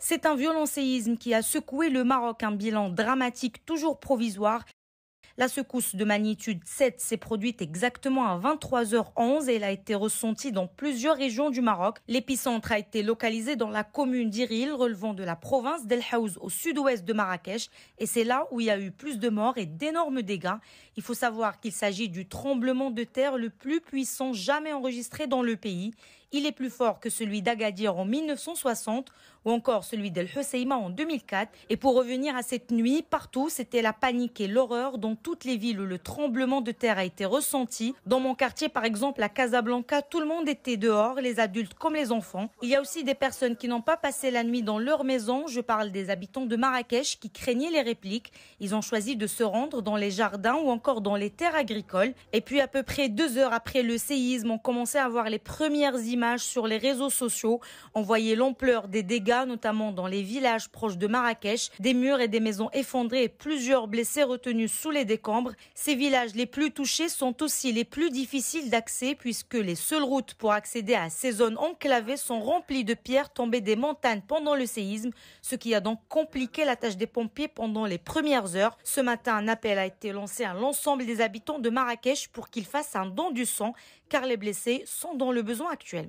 C'est un violent séisme qui a secoué le Maroc, un bilan dramatique toujours provisoire. La secousse de magnitude 7 s'est produite exactement à 23h11 et elle a été ressentie dans plusieurs régions du Maroc. L'épicentre a été localisé dans la commune d'Iril, relevant de la province d'El Haouz au sud-ouest de Marrakech. Et c'est là où il y a eu plus de morts et d'énormes dégâts. Il faut savoir qu'il s'agit du tremblement de terre le plus puissant jamais enregistré dans le pays. Il est plus fort que celui d'Agadir en 1960 ou encore celui d'El Hoceima en 2004. Et pour revenir à cette nuit, partout, c'était la panique et l'horreur dans toutes les villes où le tremblement de terre a été ressenti. Dans mon quartier, par exemple, à Casablanca, tout le monde était dehors, les adultes comme les enfants. Il y a aussi des personnes qui n'ont pas passé la nuit dans leur maison. Je parle des habitants de Marrakech qui craignaient les répliques. Ils ont choisi de se rendre dans les jardins ou encore dans les terres agricoles. Et puis, à peu près 2 heures après le séisme, on commençait à voir les premières images sur les réseaux sociaux. On voyait l'ampleur des dégâts, notamment dans les villages proches de Marrakech, des murs et des maisons effondrés et plusieurs blessés retenus sous les décombres. Ces villages les plus touchés sont aussi les plus difficiles d'accès puisque les seules routes pour accéder à ces zones enclavées sont remplies de pierres tombées des montagnes pendant le séisme, ce qui a donc compliqué la tâche des pompiers pendant les premières heures. Ce matin, un appel a été lancé à l'ensemble des habitants de Marrakech pour qu'ils fassent un don du sang car les blessés sont dans le besoin actuel.